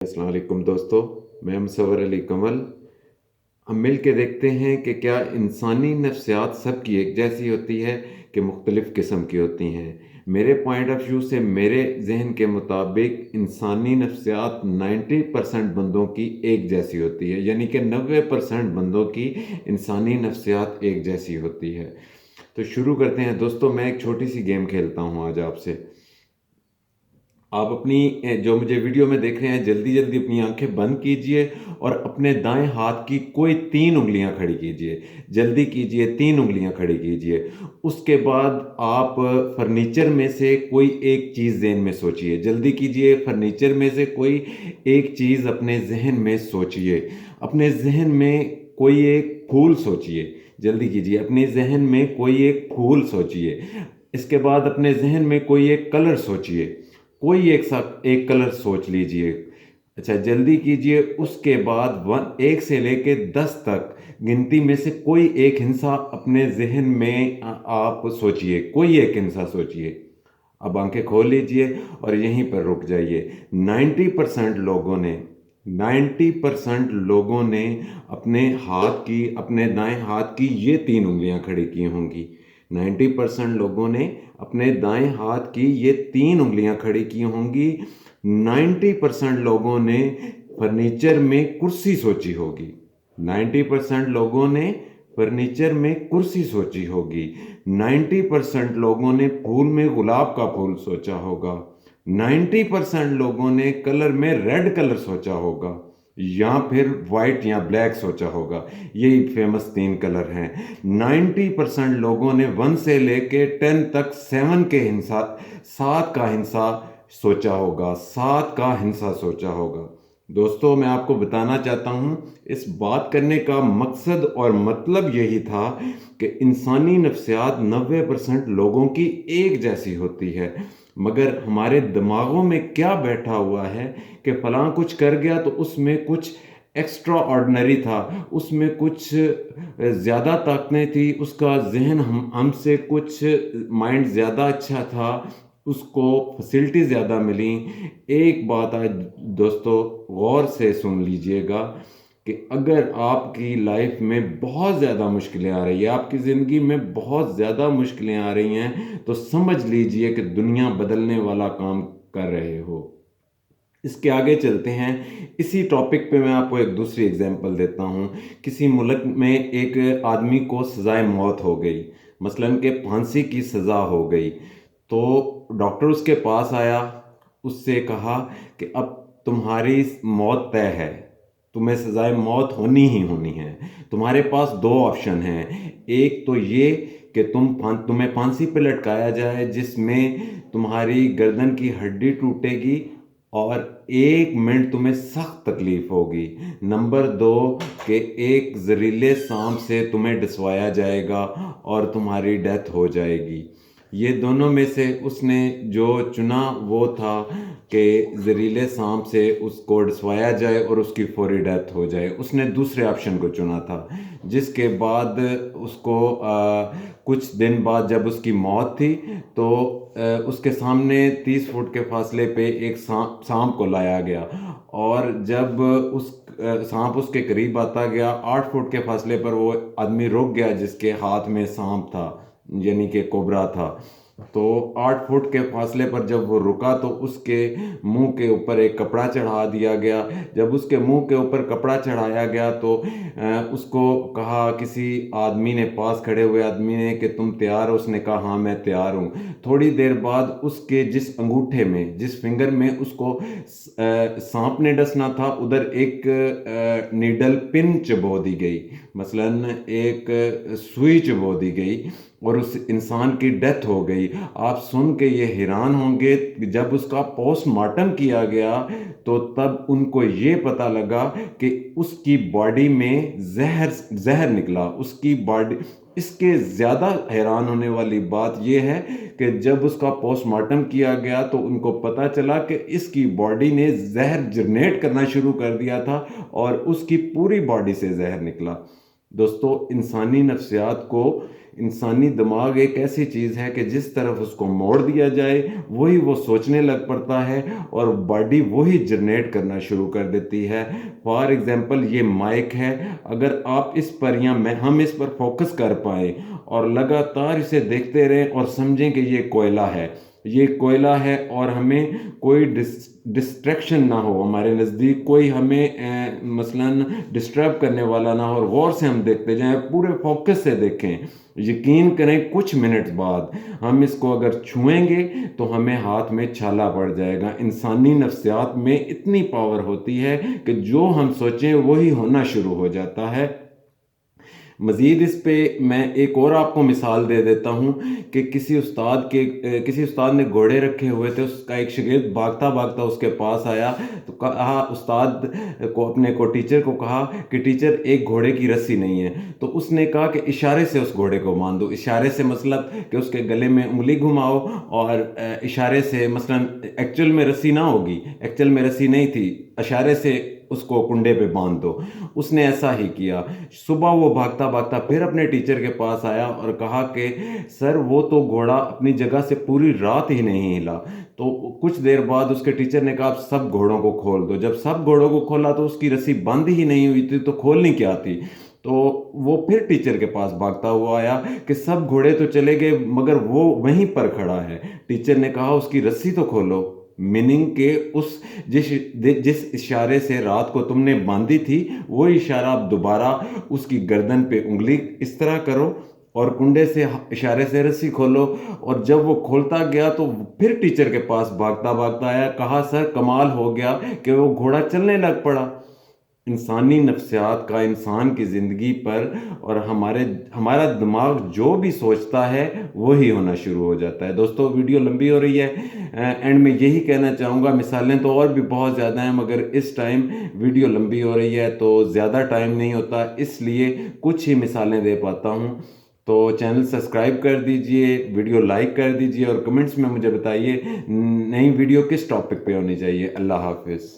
السلام علیکم دوستو، میں مصور علی کمل۔ ہم مل کے دیکھتے ہیں کہ کیا انسانی نفسیات سب کی ایک جیسی ہوتی ہے کہ مختلف قسم کی ہوتی ہیں۔ میرے پوائنٹ آف ویو سے، میرے ذہن کے مطابق انسانی نفسیات 90% بندوں کی ایک جیسی ہوتی ہے، یعنی کہ 90% بندوں کی انسانی نفسیات ایک جیسی ہوتی ہے۔ تو شروع کرتے ہیں دوستو۔ میں ایک چھوٹی سی گیم کھیلتا ہوں آج آپ سے۔ آپ اپنی جو مجھے ویڈیو میں دیکھ رہے ہیں، جلدی جلدی اپنی آنکھیں بند کیجئے اور اپنے دائیں ہاتھ کی کوئی 3 انگلیاں کھڑی کیجئے۔ جلدی کیجئے، 3 انگلیاں کھڑی کیجئے۔ اس کے بعد آپ فرنیچر میں سے کوئی ایک چیز ذہن میں سوچئے۔ جلدی کیجئے، فرنیچر میں سے کوئی ایک چیز اپنے ذہن میں سوچئے۔ اپنے ذہن میں کوئی ایک پھول سوچئے۔ جلدی کیجئے، اپنے ذہن میں کوئی ایک پھول سوچئے۔ اس کے بعد اپنے ذہن میں کوئی ایک کلر سوچئے۔ کوئی ایک کلر سوچ لیجئے۔ اچھا، جلدی کیجئے۔ اس کے بعد 1 سے لے کے 10 تک گنتی میں سے کوئی ایک ہندسہ اپنے ذہن میں آپ سوچئے۔ کوئی ایک ہندسہ سوچئے۔ اب آنکھیں کھول لیجئے اور یہیں پر رک جائیے۔ 90% لوگوں نے اپنے دائیں ہاتھ کی یہ 3 انگلیاں کھڑی کی ہوں گی۔ 90% لوگوں نے اپنے دائیں ہاتھ کی یہ 3 انگلیاں کھڑی کی ہوں گی۔ 90% لوگوں نے فرنیچر میں کرسی سوچی ہوگی۔ 90% لوگوں نے فرنیچر میں کرسی سوچی ہوگی۔ 90% لوگوں نے پھول میں گلاب کا پھول سوچا ہوگا۔ 90% لوگوں نے کلر میں ریڈ کلر سوچا ہوگا، یا پھر وائٹ یا بلیک سوچا ہوگا۔ یہی فیمس 3 کلر ہیں۔ 90% لوگوں نے 1 سے لے کے 10 تک 7 کا ہندسہ سوچا ہوگا۔ 7 کا ہندسہ سوچا ہوگا۔ دوستو، میں آپ کو بتانا چاہتا ہوں، اس بات کرنے کا مقصد اور مطلب یہی تھا کہ انسانی نفسیات 90% لوگوں کی ایک جیسی ہوتی ہے، مگر ہمارے دماغوں میں کیا بیٹھا ہوا ہے کہ فلاں کچھ کر گیا تو اس میں کچھ ایکسٹرا آرڈنری تھا، اس میں کچھ زیادہ طاقتیں تھی، اس کا ذہن ہم سے کچھ مائنڈ زیادہ اچھا تھا، اس کو فیسلٹی زیادہ ملیں۔ ایک بات آج دوستو غور سے سن لیجئے گا کہ اگر آپ کی لائف میں بہت زیادہ مشکلیں آ رہی ہیں، آپ کی زندگی میں بہت زیادہ مشکلیں آ رہی ہیں، تو سمجھ لیجئے کہ دنیا بدلنے والا کام کر رہے ہو۔ اس کے آگے چلتے ہیں۔ اسی ٹاپک پہ میں آپ کو ایک دوسری اگزامپل دیتا ہوں۔ کسی ملک میں ایک آدمی کو سزائے موت ہو گئی، مثلاً کہ پھانسی کی سزا ہو گئی، تو ڈاکٹر اس کے پاس آیا، اس سے کہا کہ اب تمہاری موت طے ہے، تمہیں سزائے موت ہونی ہی ہونی ہے۔ تمہارے پاس 2 آپشن ہیں۔ ایک تو یہ کہ تمہیں پھانسی پہ لٹکایا جائے، جس میں تمہاری گردن کی ہڈی ٹوٹے گی اور 1 منٹ تمہیں سخت تکلیف ہوگی۔ نمبر 2 کہ ایک زہریلے سانپ سے تمہیں ڈسوایا جائے گا اور تمہاری ڈیتھ ہو جائے گی۔ یہ دونوں میں سے اس نے جو چنا وہ تھا کہ زہریلے سانپ سے اس کو ڈسوایا جائے اور اس کی فوری ڈیتھ ہو جائے۔ اس نے دوسرے آپشن کو چنا تھا، جس کے بعد اس کو کچھ دن بعد جب اس کی موت تھی تو اس کے سامنے 30 فٹ کے فاصلے پہ ایک سانپ کو لایا گیا، اور جب سانپ اس کے قریب آتا گیا، 8 فٹ کے فاصلے پر وہ آدمی رک گیا جس کے ہاتھ میں سانپ تھا، یعنی کہ کوبرا تھا۔ تو 8 فٹ کے فاصلے پر جب وہ رکا تو اس کے منہ کے اوپر ایک کپڑا چڑھا دیا گیا۔ جب اس کے منہ کے اوپر کپڑا چڑھایا گیا تو اس کو کہا کسی آدمی نے، پاس کھڑے ہوئے آدمی نے، کہ تم تیار ہو؟ اس نے کہا ہاں میں تیار ہوں۔ تھوڑی دیر بعد اس کے جس انگوٹھے میں، جس فنگر میں اس کو سانپ نے ڈسنا تھا، ادھر ایک نیڈل پن چبو دی گئی، مثلاً ایک سوئی چبو دی گئی، اور اس انسان کی ڈیتھ ہو گئی۔ آپ سن کے یہ حیران ہوں گے، جب اس کا پوسٹ مارٹم کیا گیا تو تب ان کو یہ پتہ لگا کہ اس کی باڈی میں زہر نکلا، اس کی باڈی۔ اس کے زیادہ حیران ہونے والی بات یہ ہے کہ جب اس کا پوسٹ مارٹم کیا گیا تو ان کو پتہ چلا کہ اس کی باڈی نے زہر جنریٹ کرنا شروع کر دیا تھا، اور اس کی پوری باڈی سے زہر نکلا۔ دوستو انسانی نفسیات کو، انسانی دماغ ایک ایسی چیز ہے کہ جس طرف اس کو موڑ دیا جائے وہی وہ سوچنے لگ پڑتا ہے اور باڈی وہی جنریٹ کرنا شروع کر دیتی ہے۔ فار ایگزامپل یہ مائک ہے، اگر آپ اس پر یا ہم اس پر فوکس کر پائیں اور لگاتار اسے دیکھتے رہیں اور سمجھیں کہ یہ کوئلہ ہے، یہ کوئلہ ہے، اور ہمیں کوئی ڈسٹریکشن نہ ہو، ہمارے نزدیک کوئی ہمیں مثلاً ڈسٹرب کرنے والا نہ ہو، اور غور سے ہم دیکھتے جائیں، پورے فوکس سے دیکھیں، یقین کریں کچھ منٹ بعد ہم اس کو اگر چھوئیں گے تو ہمیں ہاتھ میں چھالا پڑ جائے گا۔ انسانی نفسیات میں اتنی پاور ہوتی ہے کہ جو ہم سوچیں وہی ہونا شروع ہو جاتا ہے۔ مزید اس پہ میں ایک اور آپ کو مثال دے دیتا ہوں کہ کسی استاد نے گھوڑے رکھے ہوئے تھے، اس کا ایک شاگرد بھاگتا بھاگتا اس کے پاس آیا تو کہا، استاد کو ٹیچر کو کہا کہ ٹیچر ایک گھوڑے کی رسی نہیں ہے، تو اس نے کہا کہ اشارے سے اس گھوڑے کو باندھ دو۔ اشارے سے مطلب کہ اس کے گلے میں انگلی گھماؤ اور اشارے سے مثلاً ایکچوئل میں رسی نہ ہوگی، ایکچوئل میں رسی نہیں تھی، اشارے سے اس کو کنڈے پہ باندھ دو۔ اس نے ایسا ہی کیا۔ صبح وہ بھاگتا بھاگتا پھر اپنے ٹیچر کے پاس آیا اور کہا کہ سر وہ تو گھوڑا اپنی جگہ سے پوری رات ہی نہیں ہلا۔ تو کچھ دیر بعد اس کے ٹیچر نے کہا اب سب گھوڑوں کو کھول دو۔ جب سب گھوڑوں کو کھولا تو اس کی رسی بند ہی نہیں ہوئی تھی، تو کھولنی کیا تھی؟ تو وہ پھر ٹیچر کے پاس بھاگتا ہوا آیا کہ سب گھوڑے تو چلے گئے مگر وہ وہیں پر کھڑا ہے۔ ٹیچر نے کہا اس کی رسی تو کھولو، میننگ کہ جس اشارے سے رات کو تم نے باندھی تھی وہی اشارہ اب دوبارہ اس کی گردن پہ انگلی اس طرح کرو اور کنڈے سے اشارے سے رسی کھولو۔ اور جب وہ کھولتا گیا تو پھر ٹیچر کے پاس بھاگتا بھاگتا آیا، کہا سر کمال ہو گیا کہ وہ گھوڑا چلنے لگ پڑا۔ انسانی نفسیات کا انسان کی زندگی پر اور ہمارا دماغ جو بھی سوچتا ہے وہی ہونا شروع ہو جاتا ہے۔ دوستو ویڈیو لمبی ہو رہی ہے، اینڈ میں یہی کہنا چاہوں گا، مثالیں تو اور بھی بہت زیادہ ہیں مگر اس ٹائم ویڈیو لمبی ہو رہی ہے تو زیادہ ٹائم نہیں ہوتا، اس لیے کچھ ہی مثالیں دے پاتا ہوں۔ تو چینل سبسکرائب کر دیجئے، ویڈیو لائک کر دیجئے اور کمنٹس میں مجھے بتائیے نئی ویڈیو کس ٹاپک پہ ہونی چاہیے۔ اللہ حافظ۔